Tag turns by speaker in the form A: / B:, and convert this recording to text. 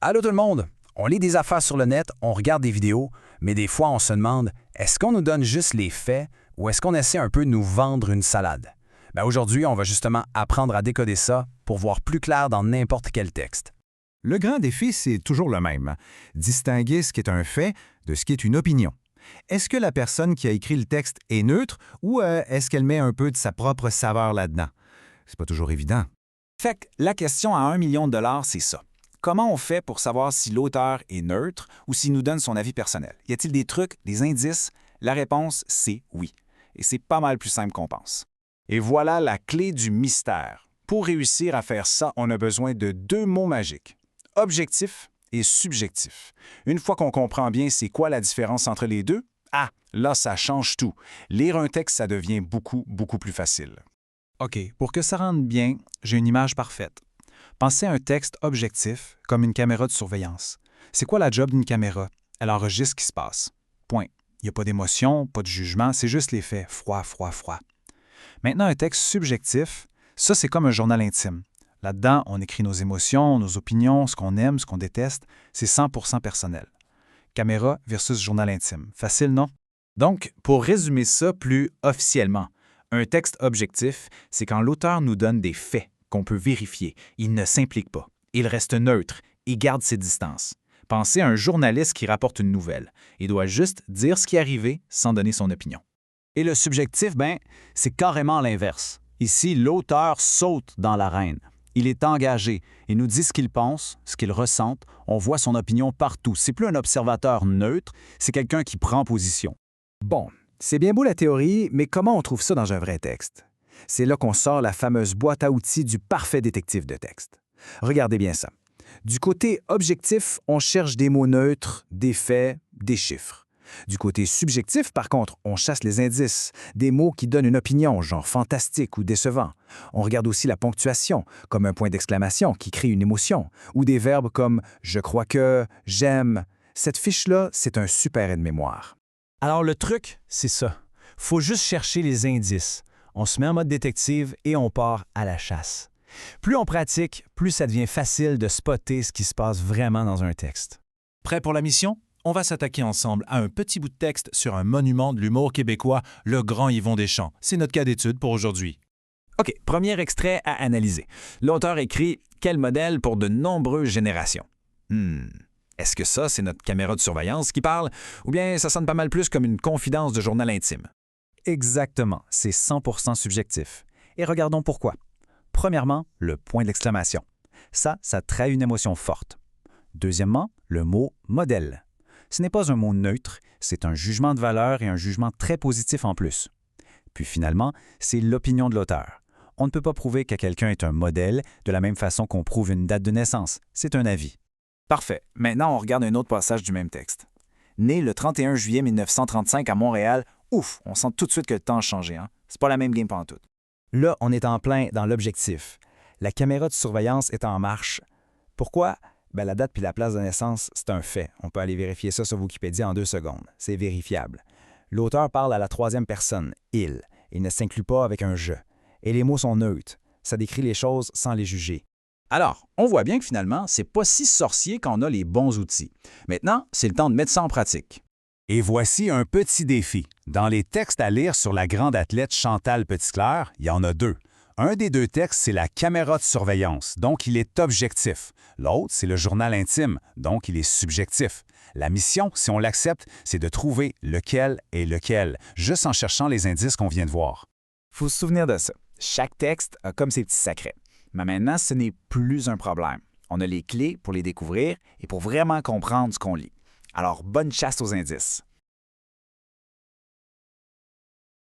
A: Allô tout le monde! On lit des affaires sur le net, on regarde des vidéos, mais des fois on se demande, est-ce qu'on nous donne juste les faits ou est-ce qu'on essaie un peu de nous vendre une salade? Aujourd'hui, on va justement apprendre à décoder ça pour voir plus clair dans n'importe quel texte.
B: Le grand défi, c'est toujours le même. Distinguer ce qui est un fait de ce qui est une opinion. Est-ce que la personne qui a écrit le texte est neutre ou est-ce qu'elle met un peu de sa propre saveur là-dedans? C'est pas toujours évident.
C: Fait que la question à 1 million de dollars, c'est ça. Comment on fait pour savoir si l'auteur est neutre ou s'il nous donne son avis personnel? Y a-t-il des trucs, des indices? La réponse, c'est oui. Et c'est pas mal plus simple qu'on pense. Et voilà la clé du mystère. Pour réussir à faire ça, on a besoin de 2 mots magiques. Objectif et subjectif. Une fois qu'on comprend bien c'est quoi la différence entre les deux, là, ça change tout. Lire un texte, ça devient beaucoup, beaucoup plus facile. OK, pour que ça rende bien, j'ai une image parfaite. Pensez à un texte objectif, comme une caméra de surveillance. C'est quoi la job d'une caméra? Elle enregistre ce qui se passe. Point. Il n'y a pas d'émotion, pas de jugement, c'est juste les faits. Froid, froid, froid. Maintenant, un texte subjectif, ça, c'est comme un journal intime. Là-dedans, on écrit nos émotions, nos opinions, ce qu'on aime, ce qu'on déteste. C'est 100% personnel. Caméra versus journal intime. Facile, non? Donc, pour résumer ça plus officiellement, un texte objectif, c'est quand l'auteur nous donne des faits qu'on peut vérifier. Il ne s'implique pas. Il reste neutre. Il garde ses distances. Pensez à un journaliste qui rapporte une nouvelle. Il doit juste dire ce qui est arrivé sans donner son opinion.
D: Et le subjectif, c'est carrément l'inverse. Ici, l'auteur saute dans l'arène. Il est engagé. Il nous dit ce qu'il pense, ce qu'il ressent. On voit son opinion partout. C'est plus un observateur neutre, c'est quelqu'un qui prend position.
E: Bon, c'est bien beau la théorie, mais comment on trouve ça dans un vrai texte? C'est là qu'on sort la fameuse boîte à outils du parfait détective de texte. Regardez bien ça. Du côté objectif, on cherche des mots neutres, des faits, des chiffres. Du côté subjectif, par contre, on chasse les indices, des mots qui donnent une opinion, genre fantastique ou décevant. On regarde aussi la ponctuation, comme un point d'exclamation qui crée une émotion, ou des verbes comme « je crois que »,« j'aime ». Cette fiche-là, c'est un super aide-mémoire.
F: Alors le truc, c'est ça. Faut juste chercher les indices. On se met en mode détective et on part à la chasse. Plus on pratique, plus ça devient facile de spotter ce qui se passe vraiment dans un texte.
G: Prêt pour la mission? On va s'attaquer ensemble à un petit bout de texte sur un monument de l'humour québécois, le grand Yvon Deschamps. C'est notre cas d'étude pour aujourd'hui.
C: OK, premier extrait à analyser. L'auteur écrit « Quel modèle pour de nombreuses générations ». Est-ce que ça, c'est notre caméra de surveillance qui parle, ou bien ça sonne pas mal plus comme une confidence de journal intime?
E: Exactement, c'est 100% subjectif. Et regardons pourquoi. Premièrement, le point d'exclamation. Ça trahit une émotion forte. Deuxièmement, le mot « modèle ». Ce n'est pas un mot neutre, c'est un jugement de valeur et un jugement très positif en plus. Puis finalement, c'est l'opinion de l'auteur. On ne peut pas prouver que quelqu'un est un modèle de la même façon qu'on prouve une date de naissance. C'est un avis.
C: Parfait. Maintenant, on regarde un autre passage du même texte. Né le 31 juillet 1935 à Montréal, ouf, on sent tout de suite que le temps a changé. C'est pas la même game pantoute.
E: Là, on est en plein dans l'objectif. La caméra de surveillance est en marche. Pourquoi? La date puis la place de naissance, c'est un fait. On peut aller vérifier ça sur Wikipédia en 2 secondes. C'est vérifiable. L'auteur parle à la 3e personne, il. Il ne s'inclut pas avec un « je ». Et les mots sont neutres. Ça décrit les choses sans les juger.
A: Alors, on voit bien que finalement, c'est pas si sorcier quand on a les bons outils. Maintenant, c'est le temps de mettre ça en pratique.
B: Et voici un petit défi. Dans les textes à lire sur la grande athlète Chantal Petitclerc, il y en a 2. Un des 2 textes, c'est la caméra de surveillance, donc il est objectif. L'autre, c'est le journal intime, donc il est subjectif. La mission, si on l'accepte, c'est de trouver lequel est lequel, juste en cherchant les indices qu'on vient de voir.
C: Faut se souvenir de ça. Chaque texte a comme ses petits secrets. Mais maintenant, ce n'est plus un problème. On a les clés pour les découvrir et pour vraiment comprendre ce qu'on lit. Alors, bonne chasse aux indices.